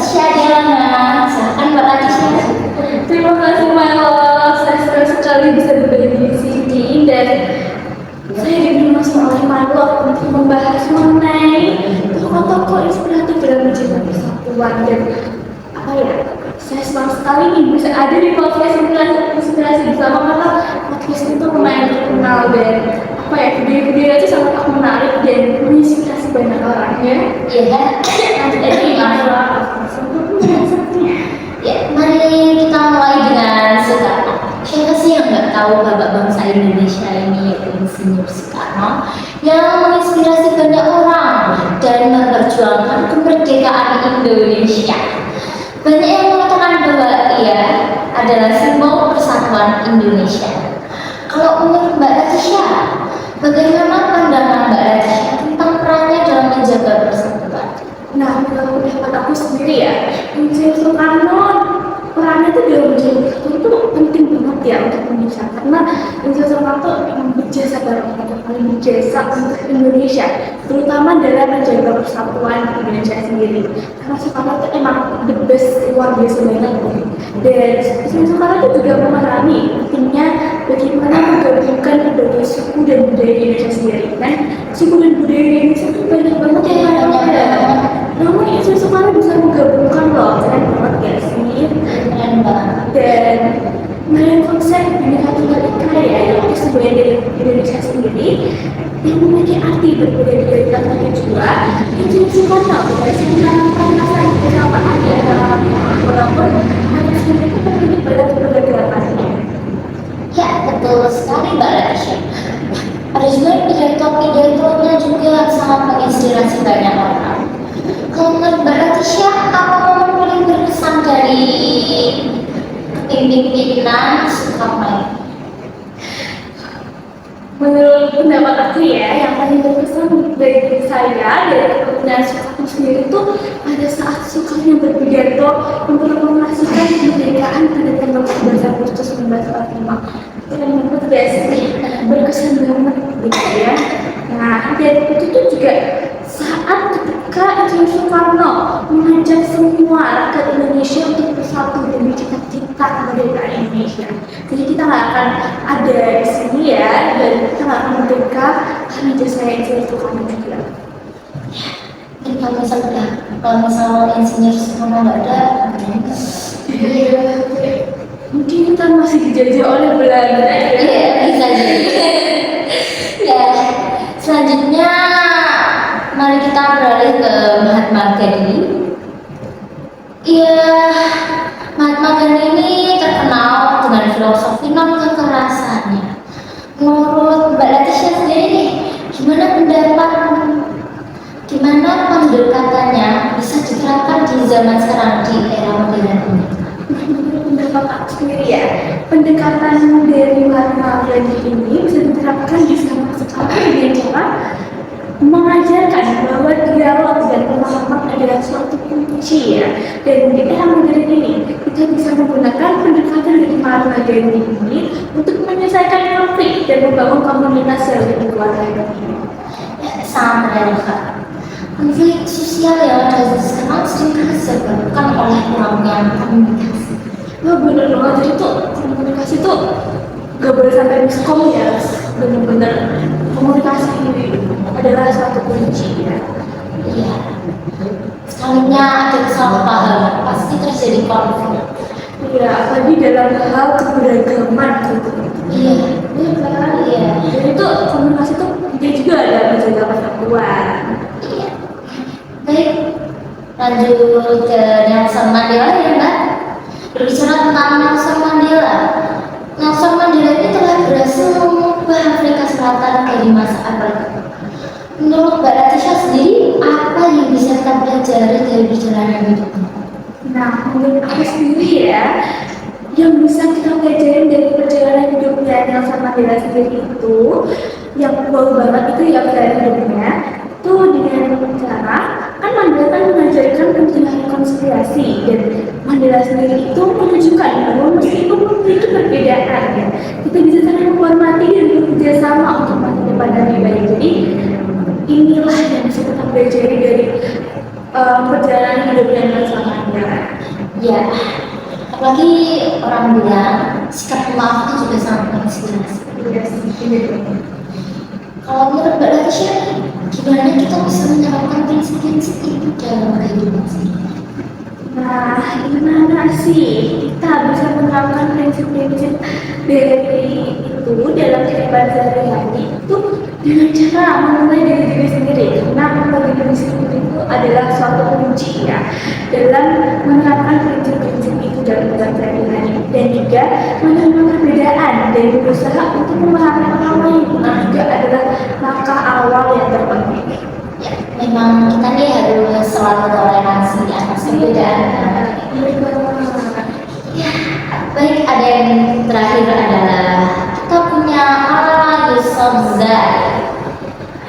Tisha Diana. Silakan Mbak Tisha. Terima kasih Milo, saya senang sekali bisa berbagi di sini dan saya diminta oleh Milo untuk membahas mengenai tokoh-tokoh inspiratif dalam menjaga persatuan dan apa ya? Saya senang sekali nih bisa ada di podcast inspirasi bersama karena podcast itu lumayan terkenal dan apa ya video-video itu sangat menarik dan menginspirasi banyak orang ya. Iya kan? Nanti jadi Milo Ya, mari kita mulai dengan Soekarno. Siapa sih yang nggak tahu bapak bangsa Indonesia ini, yaitu Insinyur Soekarno, yang menginspirasi banyak orang dan memperjuangkan kemerdekaan Indonesia. Banyak yang mengatakan bahwa ia adalah simbol persatuan Indonesia. Kalau menurut Mbak Latisha, bagaimana pandangan Mbak Latisha tentang perannya dalam menjaga persatuan? Nah, kalau pendapat aku sendiri ya, Insinyur Soekarno perannya itu dalam menjaga persatuan itu penting banget ya untuk Indonesia karena Insinyur Soekarno memang berjasa banget atau paling berjasa untuk Indonesia, terutama dalam menjaga persatuan Indonesia sendiri. Karena Soekarno itu emang the best, luar biasa banget. Dan Insinyur Soekarno itu juga memahami pentingnya bagaimana menggabungkan berbagai suku dan budaya di Indonesia sendiri. Kan suku dan budaya di Indonesia itu banyak banget yang ada. Namun Insinyur Soekarno bisa menggabungkan loh, keren banget ya sih. Keren banget. Dan mengenai konsep Bhinneka Tunggal Ika ya, yaitu sebagian dari Indonesia sendiri yang memiliki arti berbeda dari kita juga. Insinyur Soekarno berhasil menanamkan rasa kebersamaan di antara walaupun hanya sendiri itu memiliki banyak keberagamannya. Ya, betul sekali Mbak Latisha. Ada juga pidato-pidatonya juga sangat menginspirasi banyak orang. Kalau menurut Mbak Latisha, apa momen paling berkesan dari kepemimpinan Soekarno? Menurut pendapat aku ya, yang paling berkesan dari saya dari kepemimpinan Soekarno sendiri itu pada saat Soekarno berpidato memproklamasikan kemerdekaan pada tanggal 14 Agustus 1945. Keren banget ya sih, berkesan banget gitu ya. Nah, dan itu tuh juga saat ketika Insinyur Soekarno mengajak semua rakyat Indonesia untuk bersatu demi cita-cita kemerdekaan Indonesia. Jadi kita nggak akan ada di sini ya, dan kita nggak akan merdeka karena jasa Insinyur Soekarno juga. Dan kalau misalnya Insinyur Soekarno nggak ada, Iya, mungkin kita masih dijajah oleh Belanda ya. iya bisa jadi. Ya, selanjutnya mari kita beralih ke Mahatma Gandhi. Iya, Mahatma Gandhi ini terkenal dengan filosofi non kekerasannya. Menurut Mbak Latisha sendiri, gimana pendekatannya bisa diterapkan di zaman sekarang di era modern ini? Pendapat aku sendiri ya, pendekatan dari Mahatma Gandhi ini bisa diterapkan di zaman sekarang dengan cara mengajarkan bahwa dialog dan pemahaman adalah suatu kunci ya. Dan di era modern ini kita bisa menggunakan pendekatan dari Mahatma Gandhi ini untuk menyelesaikan konflik dan membangun komunitas yang lebih kuat lagi. Ya, sangat relevan. Konflik sosial yang ada sekarang sering disebabkan oleh kurangnya komunikasi. Wah bener banget, jadi tuh komunikasi tuh gak boleh sampai miskom ya. Bener-bener komunikasi ini adalah suatu kunci ya. Iya. Sekalinya ada kesalahpahaman pasti terjadi konflik. Iya, apalagi dalam hal keberagaman gitu. Iya. Iya kan? Iya. Jadi tuh komunikasi tuh dia juga ada menjaga persatuan. Iya. Baik. Lanjut ke Nelson Mandela ya Mbak. Berbicara tentang Nelson Mandela. Nelson Mandela ini telah berhasil mengubah Afrika Selatan dari masa apartheid. Menurut Mbak Latisha sendiri, apa yang bisa kita pelajari dari perjalanan hidupnya? Nah, menurut aku sendiri ya, yang bisa kita pelajarin dari perjalanan hidupnya Nelson Mandela sendiri itu, yang wow banget itu ya perjalanan hidupnya, tuh dengan cara kan Mandela kan mengajarkan pentingnya rekonsiliasi dan Mandela sendiri itu menunjukkan bahwa meskipun memiliki perbedaan ya, kita bisa saling menghormati dan bekerja sama untuk masa depan yang lebih baik. Jadi inilah yang bisa kita pelajari dari perjalanan hidupnya Nelson Mandela. Ya, apalagi orang bilang sikap pemaaf itu juga sangat menginspirasi. Iya sih, gitu. Kalau menurut Mbak Latisha, gimana kita bisa menerapkan prinsip-prinsip itu dalam kehidupan sehari-hari? Nah, gimana sih kita bisa menerapkan prinsip-prinsip dari itu dalam kehidupan sehari-hari itu dengan cara menilai diri diri sendiri. Karena menilai diri sendiri itu adalah suatu kunci ya dalam menerapkan prinsip-prinsip itu dalam kehidupan sehari-hari dan juga menerima perbedaan dan berusaha untuk memahami orang lain itu juga adalah langkah awal yang terpenting. Ya, memang kita nih harus selalu toleransi atas perbedaan. Ya, baik, ada yang terakhir adalah kita punya Malala Yousafzai.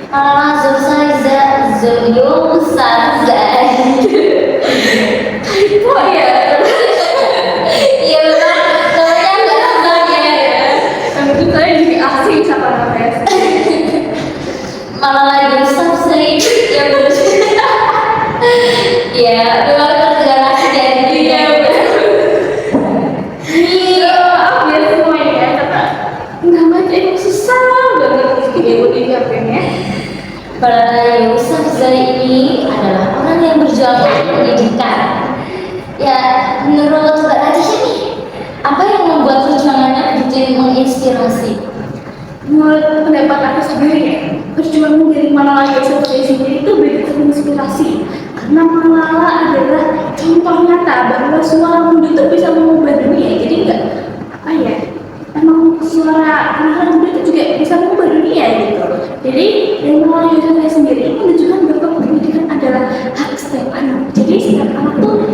Malala Yousafzai. Itu ya. Iya benar, namanya nggak sama ya. Tapi saya juga asing sama namanya. Malala Yousafzai ya benar. Ya, memang tergerak dari dia. Iya, biar semua ya, kata namanya emang susah banget diucapinnya. Malala Yousafzai ini adalah orang yang berjuang untuk pendidikan. Ya, menurut Mbak Latisha nih, apa yang membuat perjuangannya begitu menginspirasi? Menurut pendapat aku sendiri ya, perjuangan dari Malala Yousafzai sendiri itu begitu menginspirasi. Karena Malala adalah contoh nyata bahwa suara muda itu bisa mengubah dunia. Jadi enggak apa ya, emang suara anak-anak muda itu juga bisa mengubah dunia gitu. Jadi dari Malala Yousafzai sendiri menunjukkan bahwa pendidikan adalah hak setiap anak. Jadi setiap anak tuh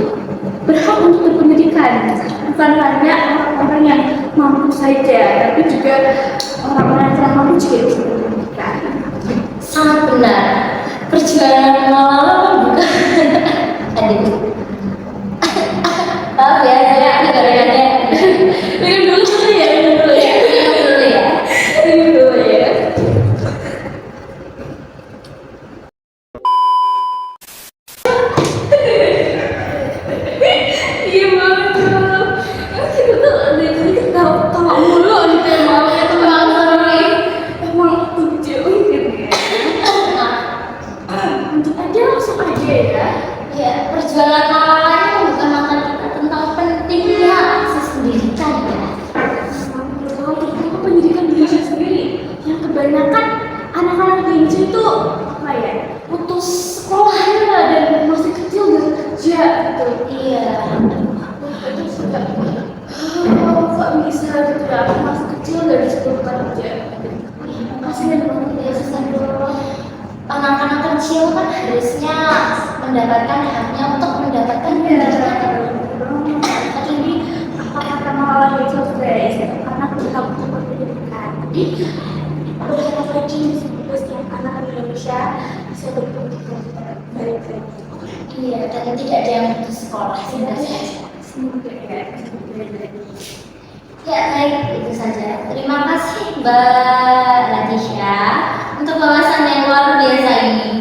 berhak untuk berpendidikan, bukan hanya orang-orang yang mampu saja, tapi juga orang-orang yang telah mampu juga bisa berpendidikan. Sangat benar. Perjuangan Malala bukan aduh. Maaf ya, saya kadang-kadang Minum dulu ya, minum dulu ya, minum dulu ya. minum dulu ya. Iya banget. Kita tuh dari tadi ketawa mulu gitu ya, maaf ya teman-teman. Emang lucu gitu ya. Lanjut aja, langsung aja ya. Ya, perjuangan Malala ini membuka mata kita tentang pentingnya akses pendidikan ya. Terutama pendidikan di Indonesia sendiri yang kebanyakan anak-anak di Indonesia itu apa ya, putus sekolahnya dan masih kecil dan kerja gitu. Iya. Itu juga kok bisa gitu ya, aku masih kecil dari situ kerja. Kasihan banget ya, susah dulu. Anak-anak kecil kan harusnya mendapatkan haknya untuk mendapatkan pendidikan. Jadi apa kata Malala Yousafzai, anak berhak untuk berpendidikan. Jadi berharap lagi setiap anak di Indonesia bisa berpendidikan baik-baik. Iya, dan tidak ada yang putus sekolah sehingga Semoga ya. ya baik, itu saja. Terima kasih Mbak Latisha untuk bahasan yang luar biasa ini.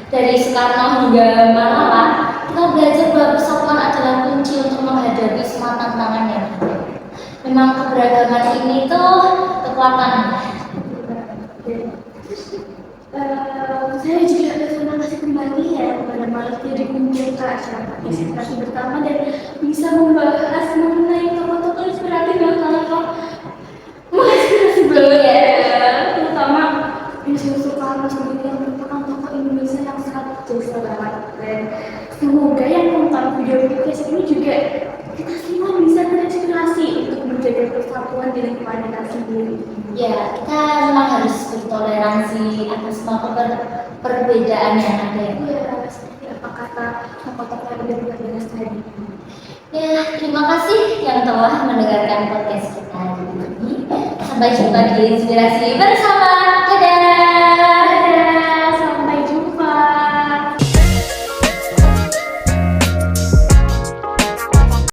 Dari Soekarno hingga Malala, kita belajar bahwa persatuan adalah kunci untuk menghadapi semua tantangan yang ada. Memang keberagaman ini tuh kekuatan. Saya juga terima kasih kembali ya kepada Malas jadi kunjung ke acara partisipasi bersama dan bisa membahas mengenai tokoh-tokoh inspiratif yang sangat menginspirasi banget ya, terutama Insinyur Soekarno sendiri yang merupakan tokoh Indonesia yang sangat jasa banget. Dan semoga yang nonton video podcast ini juga kita semua bisa terinspirasi untuk menjaga persatuan di lingkungan kita sendiri. Ya, kita memang harus bertoleransi atas semua perbedaan yang ada. Iya, seperti apa kata tokoh-tokoh yang udah kita bahas tadi. Ya, terima kasih yang telah mendengarkan podcast kita hari ini. Sampai jumpa di Inspirasi bersama.